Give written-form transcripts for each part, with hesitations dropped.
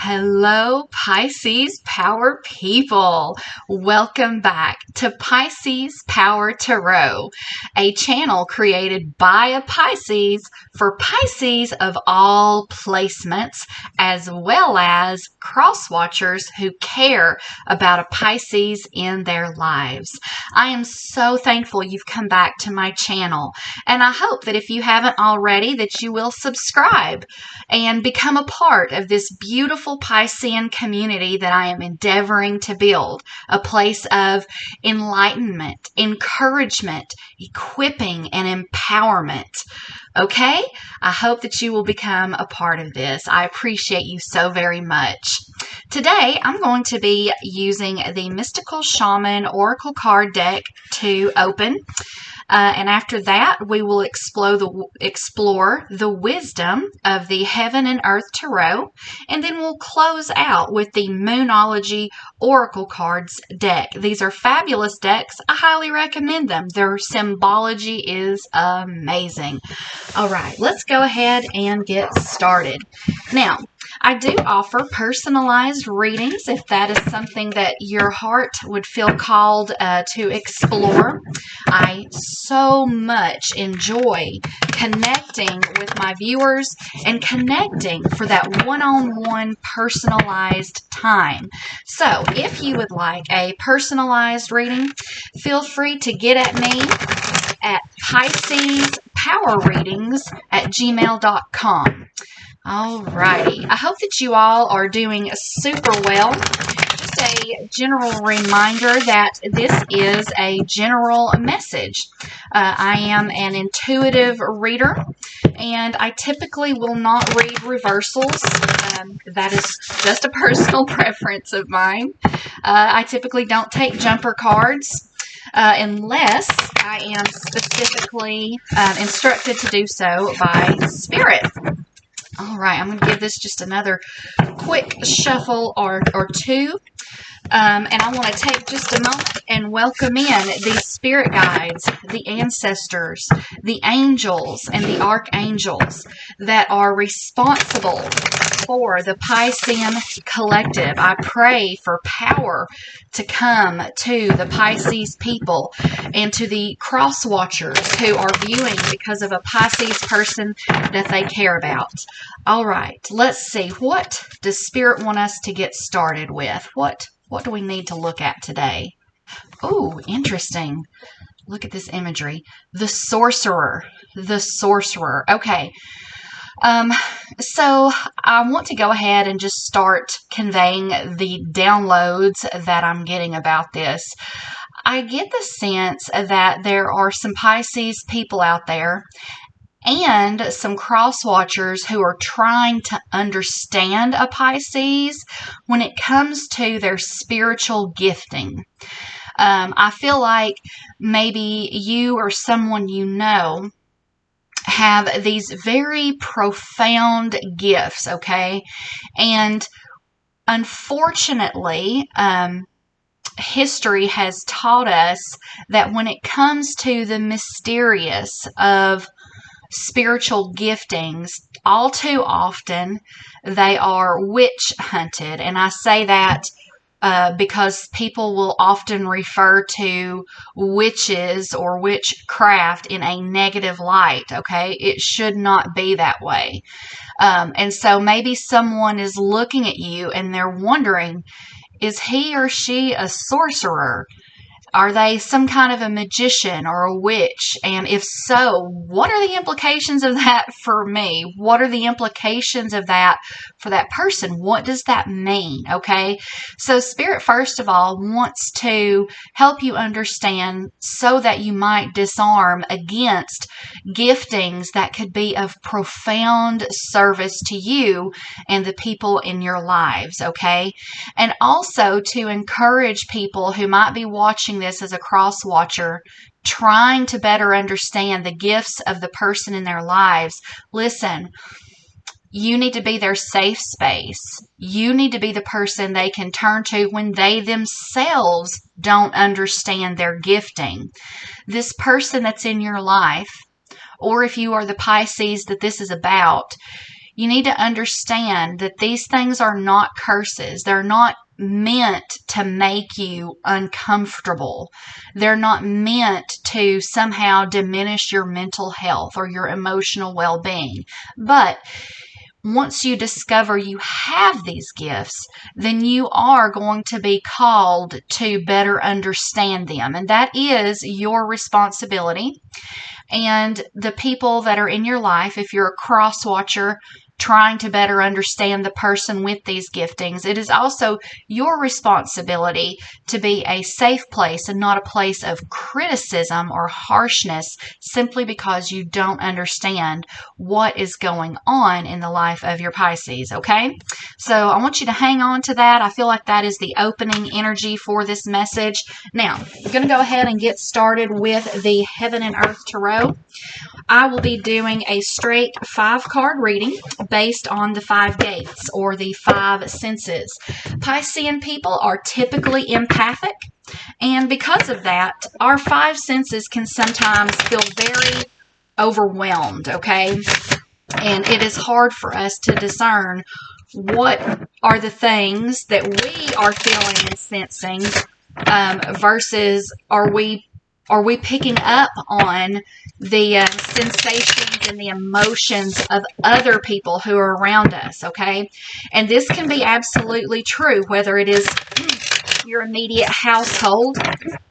Hello, Pisces Power people. Welcome back to Pisces Power Tarot, a channel created by a Pisces for Pisces of all placements, as well as cross-watchers who care about a Pisces in their lives. I am so thankful you've come back to my channel, and I hope that if you haven't already, that you will subscribe and become a part of this beautiful Piscean community that I am endeavoring to build, a place of enlightenment, encouragement, equipping, and empowerment. Okay? I hope that you will become a part of this. I appreciate you so very much. Today, I'm going to be using the Mystical Shaman Oracle card deck to open. And after that, we will explore the wisdom of the Heaven and Earth Tarot. And then we'll close out with the Moonology Oracle cards deck. These are fabulous decks. I highly recommend them. Their symbology is amazing. All right, let's go ahead and get started. Now, I do offer personalized readings if that is something that your heart would feel called to explore. I so much enjoy connecting with my viewers and connecting for that one-on-one personalized time. So if you would like a personalized reading, feel free to get at me at piscespowerreadings@gmail.com. Alrighty, I hope that you all are doing super well. Just a general reminder that this is a general message. I am an intuitive reader, and I typically will not read reversals. That is just a personal preference of mine. I typically don't take jumper cards. Unless I am specifically instructed to do so by Spirit. All right, I'm going to give this just another quick shuffle or two. And I want to take just a moment and welcome in the spirit guides, the ancestors, the angels, and the archangels that are responsible for the Piscean collective. I pray for power to come to the Pisces people and to the cross watchers who are viewing because of a Pisces person that they care about. All right, let's see. What does Spirit want us to get started with? What do we need to look at today? Oh, interesting. Look at this imagery. The sorcerer. The sorcerer. Okay. So I want to go ahead and just start conveying the downloads that I'm getting about this. I get the sense that there are some Pisces people out there and some cross-watchers who are trying to understand a Pisces when it comes to their spiritual gifting. I feel like maybe you or someone you know have these very profound gifts, okay? And unfortunately, history has taught us that when it comes to the mysterious of spiritual giftings, all too often they are witch hunted. And I say that because people will often refer to witches or witchcraft in a negative light, okay? It should not be that way. And so maybe someone is looking at you and they're wondering, is he or she a sorcerer? Are they some kind of a magician or a witch? And if so, what are the implications of that for me? What are the implications of that for that person? What does that mean? Okay, so Spirit, first of all, wants to help you understand so that you might disarm against giftings that could be of profound service to you and the people in your lives, okay? And also to encourage people who might be watching this as a cross watcher, trying to better understand the gifts of the person in their lives. Listen, you need to be their safe space. You need to be the person they can turn to when they themselves don't understand their gifting. This person that's in your life, or if you are the Pisces that this is about, You need to understand that these things are not curses. They're not meant to make you uncomfortable. They're not meant to somehow diminish your mental health or your emotional well-being. But once you discover you have these gifts, then you are going to be called to better understand them. And that is your responsibility. And the people that are in your life, if you're a cross watcher trying to better understand the person with these giftings, it is also your responsibility to be a safe place and not a place of criticism or harshness simply because you don't understand what is going on in the life of your Pisces, okay? So I want you to hang on to that. I feel like that is the opening energy for this message. Now, I'm going to go ahead and get started with the Heaven and Earth Tarot. I will be doing a straight 5-card reading based on the 5 gates or the 5 senses. Piscean people are typically empathic, and because of that, our 5 senses can sometimes feel very overwhelmed, okay? And it is hard for us to discern what are the things that we are feeling and sensing versus are we picking up on the sensations and the emotions of other people who are around us, okay? And this can be absolutely true, whether it is your immediate household,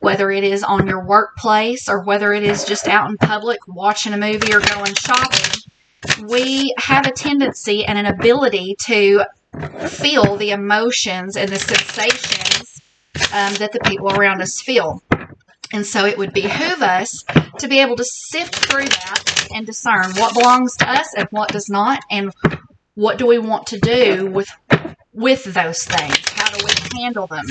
whether it is on your workplace, or whether it is just out in public watching a movie or going shopping. We have a tendency and an ability to feel the emotions and the sensations that the people around us feel. And so it would behoove us to be able to sift through that and discern what belongs to us and what does not, and what do we want to do with those things. How do we handle them?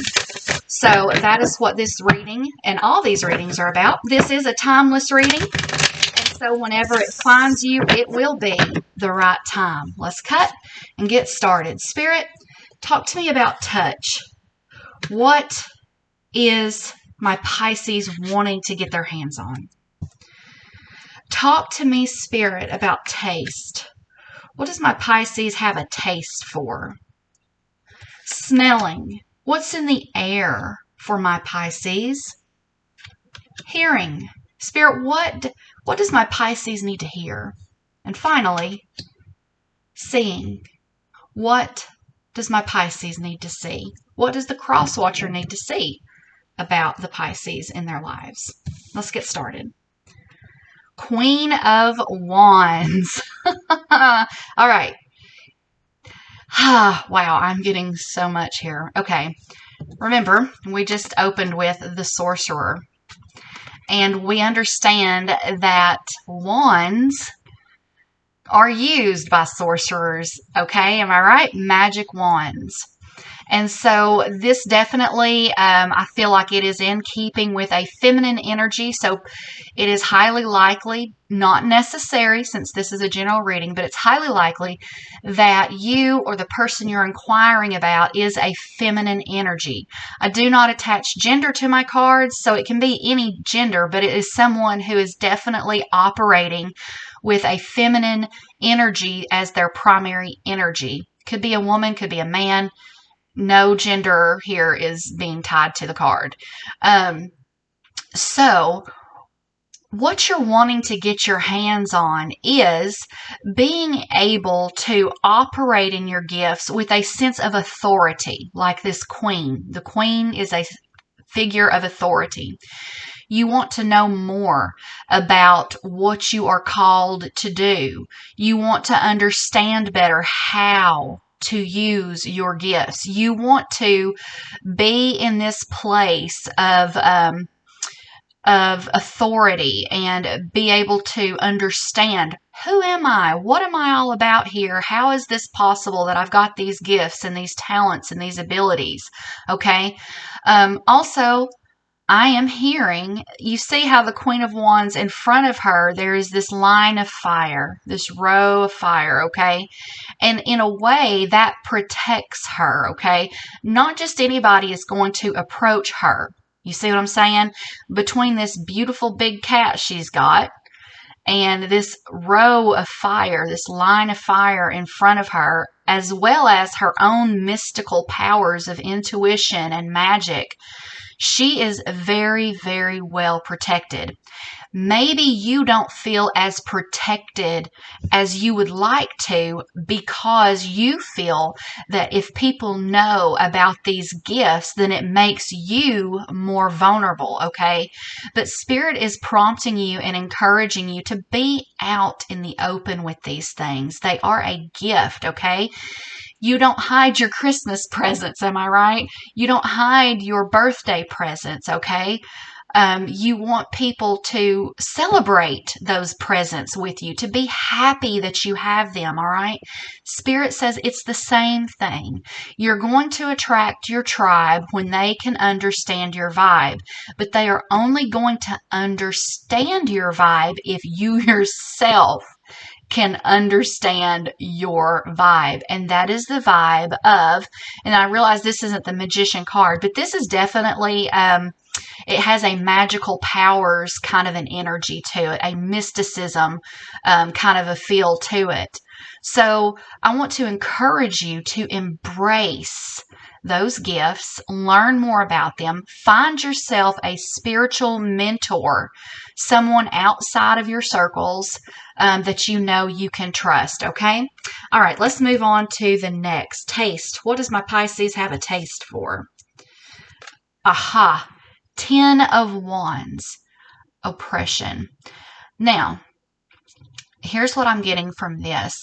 So that is what this reading and all these readings are about. This is a timeless reading, and so whenever it finds you, it will be the right time. Let's cut and get started. Spirit, talk to me about touch. What is my Pisces wanting to get their hands on? Talk to me, Spirit, about taste. What does my Pisces have a taste for? Smelling. What's in the air for my Pisces? Hearing. Spirit, what does my Pisces need to hear? And finally, seeing. What does my Pisces need to see? What does the cross watcher need to see about the Pisces in their lives? Let's get started. Queen of Wands. All right. Wow, I'm getting so much here. Okay. Remember, we just opened with the Sorcerer. And we understand that wands are used by sorcerers. Okay, am I right? Magic wands. And so this definitely, I feel like it is in keeping with a feminine energy. So it is highly likely, not necessary since this is a general reading, but it's highly likely that you or the person you're inquiring about is a feminine energy. I do not attach gender to my cards, so it can be any gender, but it is someone who is definitely operating with a feminine energy as their primary energy. Could be a woman, could be a man. No gender here is being tied to the card. So what you're wanting to get your hands on is being able to operate in your gifts with a sense of authority, like this queen. The queen is a figure of authority. You want to know more about what you are called to do. You want to understand better how to use your gifts. You want to be in this place of authority and be able to understand, who am I? What am I all about here? How is this possible that I've got these gifts and these talents and these abilities? Okay. Also, I am hearing, you see how the Queen of Wands in front of her, there is this line of fire, this row of fire, okay? And in a way, that protects her, okay? Not just anybody is going to approach her. You see what I'm saying? Between this beautiful big cat she's got and this row of fire, this line of fire in front of her, as well as her own mystical powers of intuition and magic. She is very, very well protected. Maybe you don't feel as protected as you would like to because you feel that if people know about these gifts, then it makes you more vulnerable, okay? But Spirit is prompting you and encouraging you to be out in the open with these things. They are a gift, okay? You don't hide your Christmas presents, am I right? You don't hide your birthday presents, okay? You want people to celebrate those presents with you, to be happy that you have them, all right? Spirit says it's the same thing. You're going to attract your tribe when they can understand your vibe, but they are only going to understand your vibe if you yourself can understand your vibe. And that is the vibe of, and I realize this isn't the magician card, but this is definitely, it has a magical powers kind of an energy to it, a mysticism kind of a feel to it. So I want to encourage you to embrace those gifts, learn more about them, find yourself a spiritual mentor, someone outside of your circles that you know you can trust, okay? All right, let's move on to the next. Taste. What does my Pisces have a taste for? Aha. 10 of Wands. Oppression. Now, here's what I'm getting from this.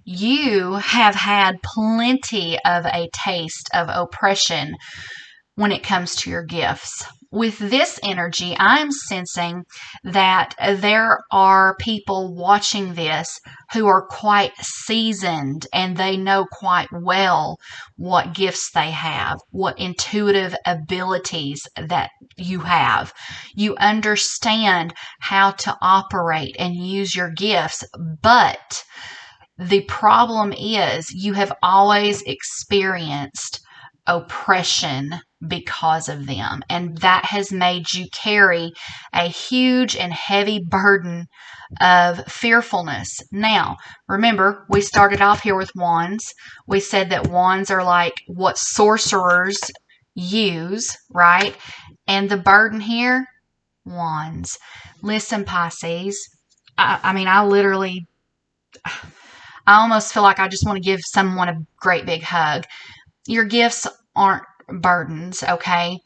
You have had plenty of a taste of oppression when it comes to your gifts. With this energy, I'm sensing that there are people watching this who are quite seasoned and they know quite well what gifts they have, what intuitive abilities that you have. You understand how to operate and use your gifts, but the problem is you have always experienced oppression because of them, and that has made you carry a huge and heavy burden of fearfulness. Now, remember, we started off here with wands. We said that wands are like what sorcerers use, right? And the burden here, wands. Listen, Pisces, I literally, I almost feel like I just want to give someone a great big hug. Your gifts aren't burdens, okay?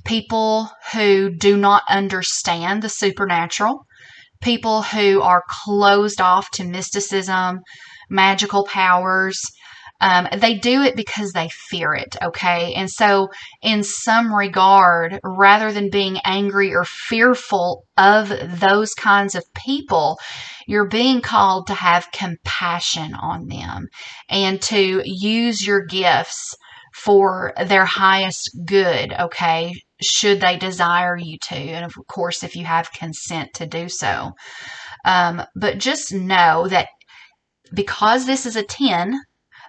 People who do not understand the supernatural, people who are closed off to mysticism, magical powers, they do it because they fear it, okay? And so, in some regard, rather than being angry or fearful of those kinds of people, you're being called to have compassion on them and to use your gifts for their highest good, okay, should they desire you to, and of course if you have consent to do so. But just know that because this is a 10,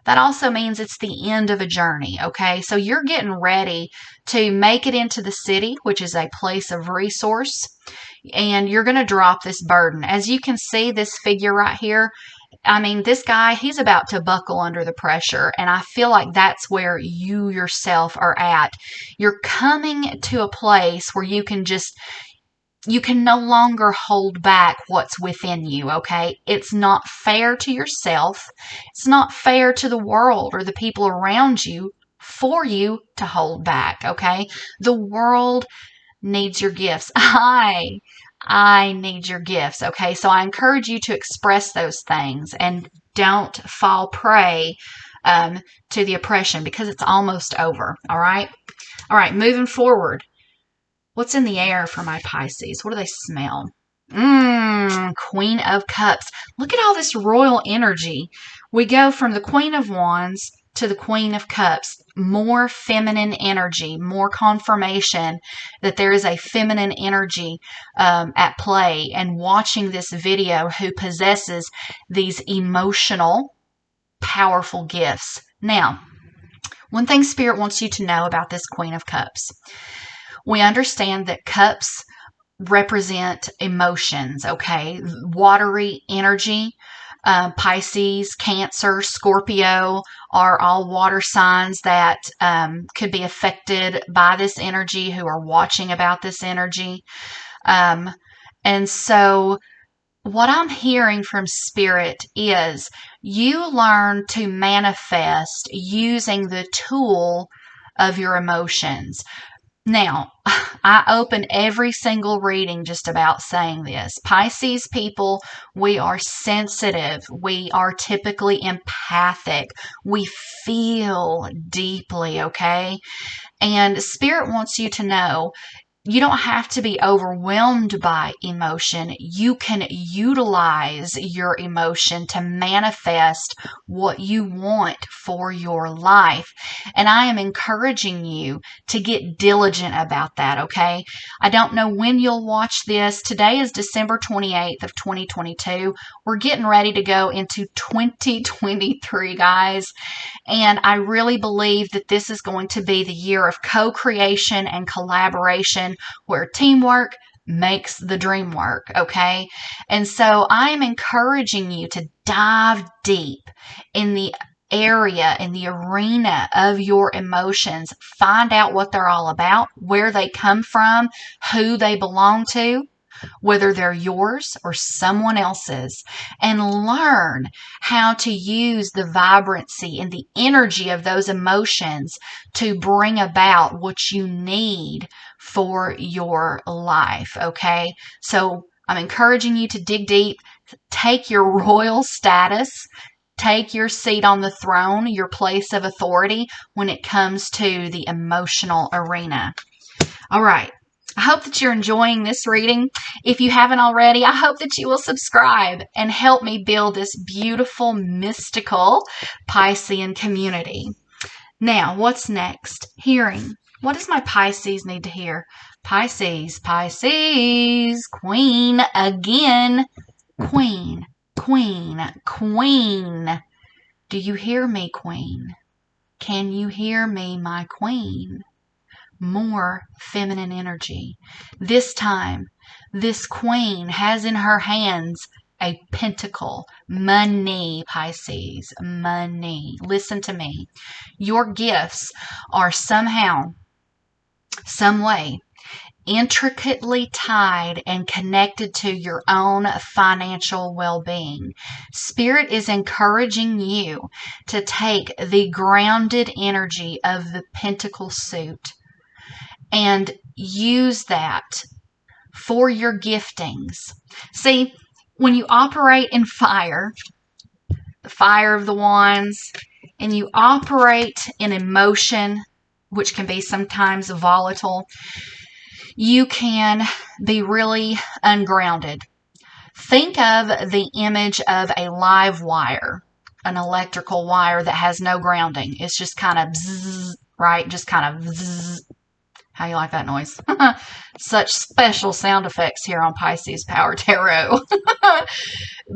that also means it's the end of a journey, okay? So you're getting ready to make it into the city, which is a place of resource, and you're going to drop this burden. As you can see, this figure right here, this guy, he's about to buckle under the pressure, and I feel like that's where you yourself are at. You're coming to a place where you can no longer hold back what's within you, okay? It's not fair to yourself. It's not fair to the world or the people around you for you to hold back, okay? The world needs your gifts. I need your gifts, okay? So I encourage you to express those things and don't fall prey to the oppression because it's almost over, all right? All right, moving forward. What's in the air for my Pisces? What do they smell? Queen of Cups. Look at all this royal energy. We go from the Queen of Wands to the Queen of Cups. More feminine energy, more confirmation that there is a feminine energy at play, and watching this video who possesses these emotional, powerful gifts. Now, one thing Spirit wants you to know about this Queen of Cups. We understand that cups represent emotions, okay? Watery energy. Pisces, Cancer, Scorpio are all water signs that could be affected by this energy, who are watching about this energy. And so what I'm hearing from Spirit is you learn to manifest using the tool of your emotions. Now, I open every single reading just about saying this. Pisces people, we are sensitive. We are typically empathic. We feel deeply, okay? And Spirit wants you to know you don't have to be overwhelmed by emotion. You can utilize your emotion to manifest what you want for your life. And I am encouraging you to get diligent about that, okay? I don't know when you'll watch this. Today is December 28th of 2022. We're getting ready to go into 2023, guys. And I really believe that this is going to be the year of co-creation and collaboration, where teamwork makes the dream work, okay? And so I am encouraging you to dive deep in the area, in the arena of your emotions. Find out what they're all about, where they come from, who they belong to, whether they're yours or someone else's, and learn how to use the vibrancy and the energy of those emotions to bring about what you need for your life, okay? So I'm encouraging you to dig deep, take your royal status, take your seat on the throne, your place of authority when it comes to the emotional arena. All right. I hope that you're enjoying this reading. If you haven't already, I hope that you will subscribe and help me build this beautiful, mystical Piscean community. Now, what's next? Hearing. What does my Pisces need to hear? Pisces, Pisces, Queen again. Queen, Queen, Queen. Do you hear me, Queen? Can you hear me, my Queen? More feminine energy. This time, this queen has in her hands a pentacle. Money, Pisces. Money. Listen to me. Your gifts are somehow, some way, intricately tied and connected to your own financial well-being. Spirit is encouraging you to take the grounded energy of the pentacle suit and use that for your giftings. See, when you operate in fire, the fire of the wands, and you operate in emotion, which can be sometimes volatile, you can be really ungrounded. Think of the image of a live wire, an electrical wire that has no grounding. It's just kind of bzzz, right? Just kind of bzzz. How you like that noise? Such special sound effects here on Pisces Power Tarot.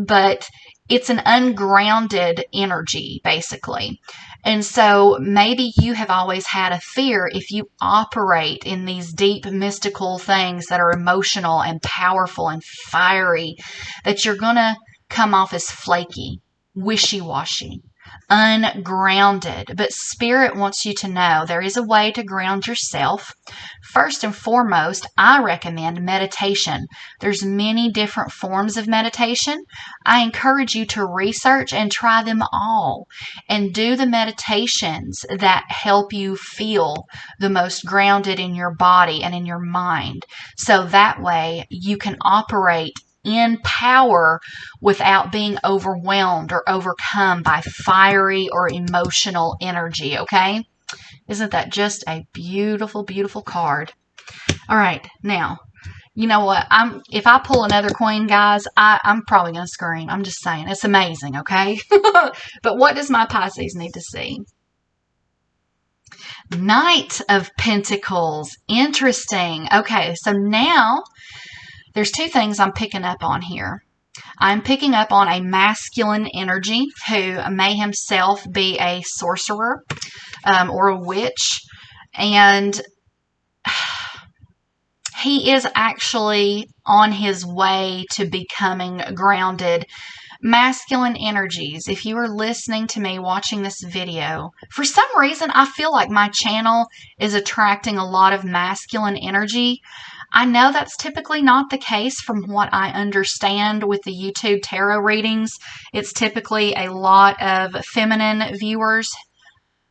But it's an ungrounded energy, basically. And so maybe you have always had a fear, if you operate in these deep mystical things that are emotional and powerful and fiery, that you're going to come off as flaky, wishy-washy, ungrounded. But Spirit wants you to know there is a way to ground yourself. First and foremost, I recommend meditation. There's many different forms of meditation. I encourage you to research and try them all and do the meditations that help you feel the most grounded in your body and in your mind. So that way you can operate in power without being overwhelmed or overcome by fiery or emotional energy, okay? Isn't that just a beautiful, beautiful card? All right, now, you know what? If I pull another queen, guys, I'm probably going to scream. I'm just saying. It's amazing, okay? But what does my Pisces need to see? Knight of Pentacles. Interesting. Okay, so now there's two things I'm picking up on here. I'm picking up on a masculine energy who may himself be a sorcerer or a witch. And he is actually on his way to becoming grounded. Masculine energies, if you are listening to me watching this video, for some reason I feel like my channel is attracting a lot of masculine energy. I know that's typically not the case from what I understand with the YouTube tarot readings. It's typically a lot of feminine viewers.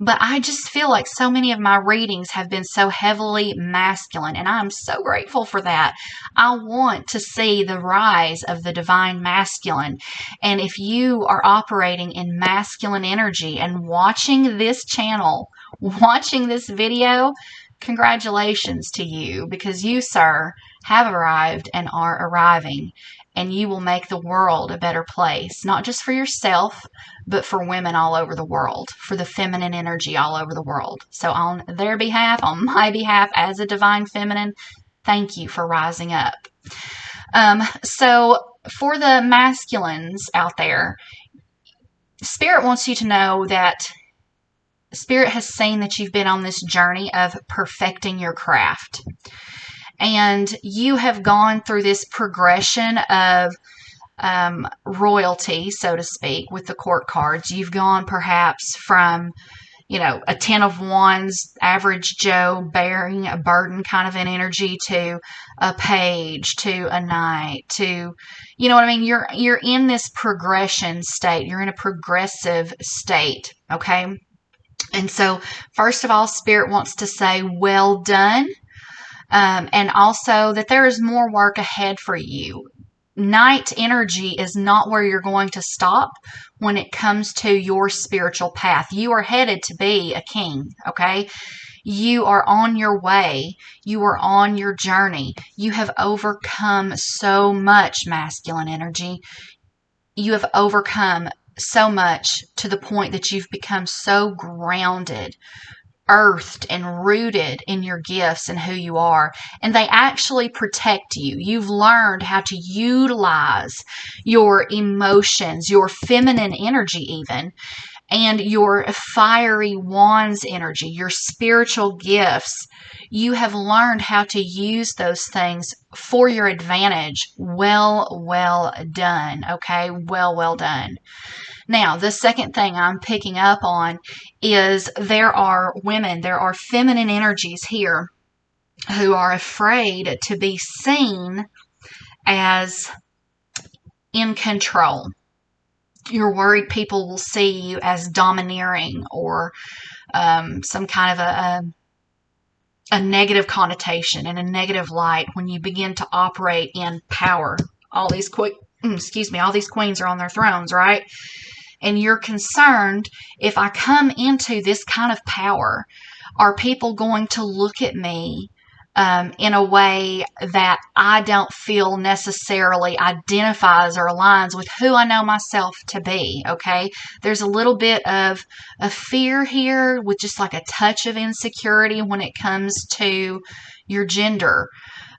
But I just feel like so many of my readings have been so heavily masculine, and I'm so grateful for that. I want to see the rise of the divine masculine. And if you are operating in masculine energy and watching this channel, watching this video, congratulations to you, because you, sir, have arrived and are arriving. And you will make the world a better place, not just for yourself, but for women all over the world, for the feminine energy all over the world. So on their behalf, on my behalf, as a divine feminine, thank you for rising up. So for the masculines out there, Spirit wants you to know that Spirit has seen that you've been on this journey of perfecting your craft. And you have gone through this progression of royalty, so to speak, with the court cards. You've gone perhaps from, a 10 of Wands, average Joe, bearing a burden kind of an energy, to a page, to a knight, to, you know what I mean? You're in this progression state. You're in a progressive state, okay? And so, first of all, Spirit wants to say, well done. And also that there is more work ahead for you. Night energy is not where you're going to stop when it comes to your spiritual path. You are headed to be a king, okay? You are on your way. You are on your journey. You have overcome so much masculine energy. You have overcome so much to the point that you've become so grounded, earthed and rooted in your gifts and who you are, and they actually protect you. You've learned how to utilize your emotions, your feminine energy even, and your fiery wands energy, your spiritual gifts. You have learned how to use those things for your advantage. Well done, okay? Well done. Now, the second thing I'm picking up on is there are women, there are feminine energies here who are afraid to be seen as in control. You're worried people will see you as domineering or some kind of a negative connotation and a negative light when you begin to operate in power. All these queens are on their thrones, right? And you're concerned, if I come into this kind of power, are people going to look at me in a way that I don't feel necessarily identifies or aligns with who I know myself to be, okay? There's a little bit of a fear here with just like a touch of insecurity when it comes to your gender.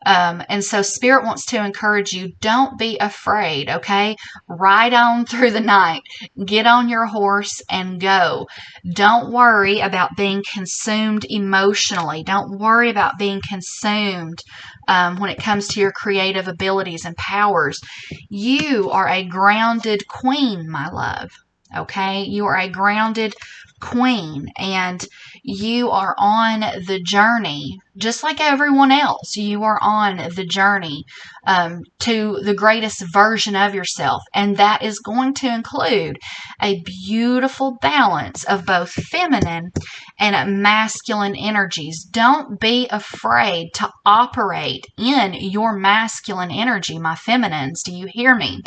And so Spirit wants to encourage you, don't be afraid, okay? Ride on through the night. Get on your horse and go. Don't worry about being consumed emotionally. Don't worry about being consumed when it comes to your creative abilities and powers. You are a grounded queen, my love, okay? You are a grounded queen, and you are on the journey just like everyone else. You are on the journey to the greatest version of yourself, and that is going to include a beautiful balance of both feminine and masculine energies. Don't be afraid to operate in your masculine energy, my feminines. Do you hear me?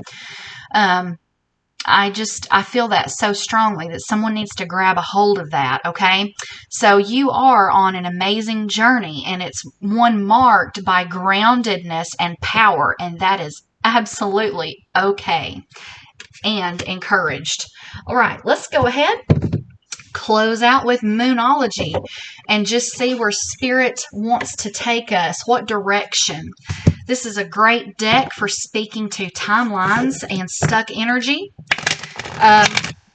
I feel that so strongly that someone needs to grab a hold of that, okay? So you are on an amazing journey, and it's one marked by groundedness and power, and that is absolutely okay and encouraged. All right, let's go ahead, close out with Moonology, and just see where Spirit wants to take us, what direction. This is a great deck for speaking to timelines and stuck energy.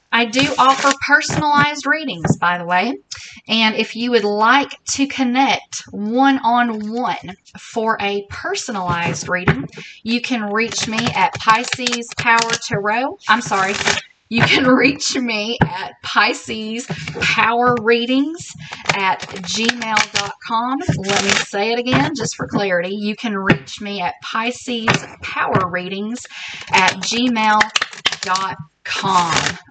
I do offer personalized readings, by the way. And if you would like to connect one-on-one for a personalized reading, you can reach me at Pisces Power Tarot. You can reach me at piscespowerreadings@gmail.com. Let me say it again just for clarity. You can reach me at piscespowerreadings@gmail.com.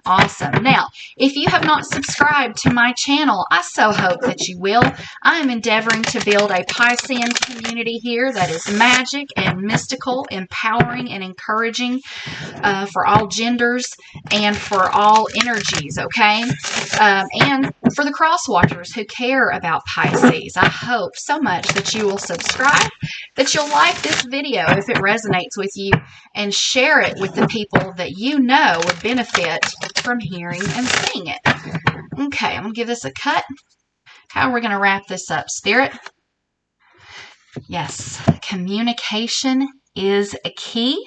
Awesome. Now, if you have not subscribed to my channel, I so hope that you will. I am endeavoring to build a Piscean community here that is magic and mystical, empowering and encouraging for all genders and for all energies, okay? And for the cross-watchers who care about Pisces. I hope so much that you will subscribe, that you'll like this video if it resonates with you, and share it with the people that you know would benefit from hearing and seeing it. Okay, I'm going to give this a cut. How are we going to wrap this up, Spirit? Yes, communication is a key.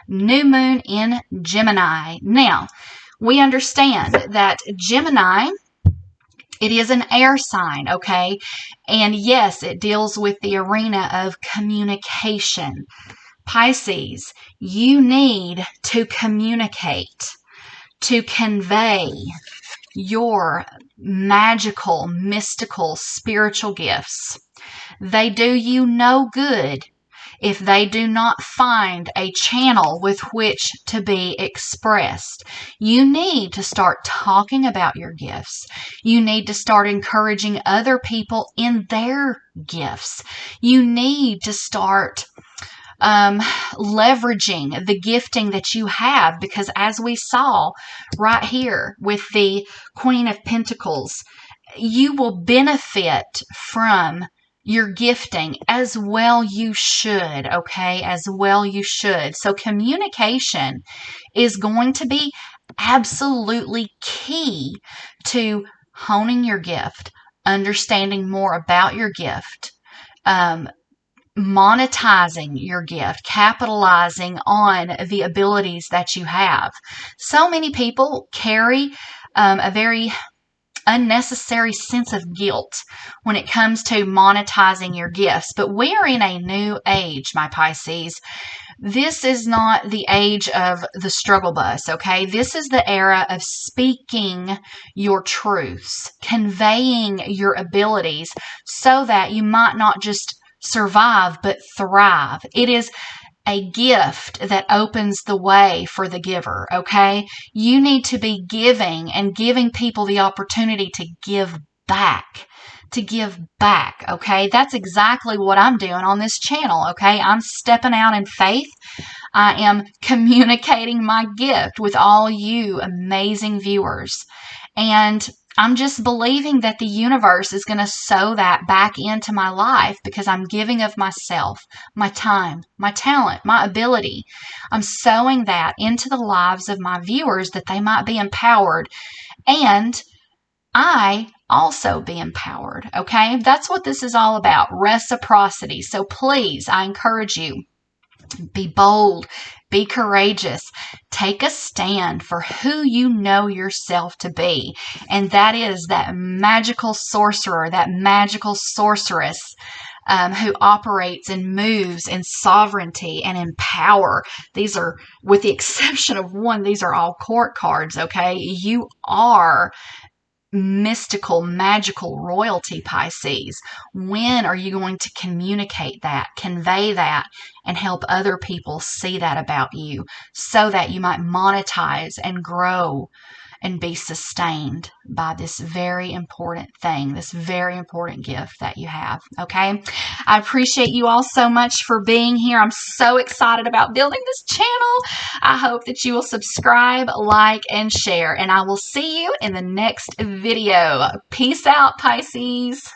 New moon in Gemini. Now, we understand that Gemini, it is an air sign, okay? And yes, it deals with the arena of communication. Pisces, you need to communicate, to convey your magical, mystical, spiritual gifts. They do you no good if they do not find a channel with which to be expressed. You need to start talking about your gifts. You need to start encouraging other people in their gifts. You need to start leveraging the gifting that you have, because as we saw right here with the Queen of Pentacles, you will benefit from your gifting as well. You should, okay? As well you should. So communication is going to be absolutely key to honing your gift, understanding more about your gift, monetizing your gift, capitalizing on the abilities that you have. So many people carry a very unnecessary sense of guilt when it comes to monetizing your gifts. But we are in a new age, my Pisces. This is not the age of the struggle bus, okay? This is the era of speaking your truths, conveying your abilities so that you might not just survive, but thrive. It is a gift that opens the way for the giver, okay? You need to be giving and giving people the opportunity to give back. Okay? That's exactly what I'm doing on this channel, okay? I'm stepping out in faith. I am communicating my gift with all you amazing viewers. And I'm just believing that the universe is going to sow that back into my life because I'm giving of myself, my time, my talent, my ability. I'm sowing that into the lives of my viewers that they might be empowered and I also be empowered, okay? That's what this is all about, reciprocity. So please, I encourage you, be bold, be courageous, take a stand for who you know yourself to be. And that is that magical sorcerer, that magical sorceress who operates and moves in sovereignty and in power. These are, with the exception of one, these are all court cards, okay? You are mystical, magical royalty, Pisces. When are you going to communicate that, convey that, and help other people see that about you so that you might monetize and grow and be sustained by this very important thing, this very important gift that you have, okay? I appreciate you all so much for being here. I'm so excited about building this channel. I hope that you will subscribe, like, and share, and I will see you in the next video. Peace out, Pisces.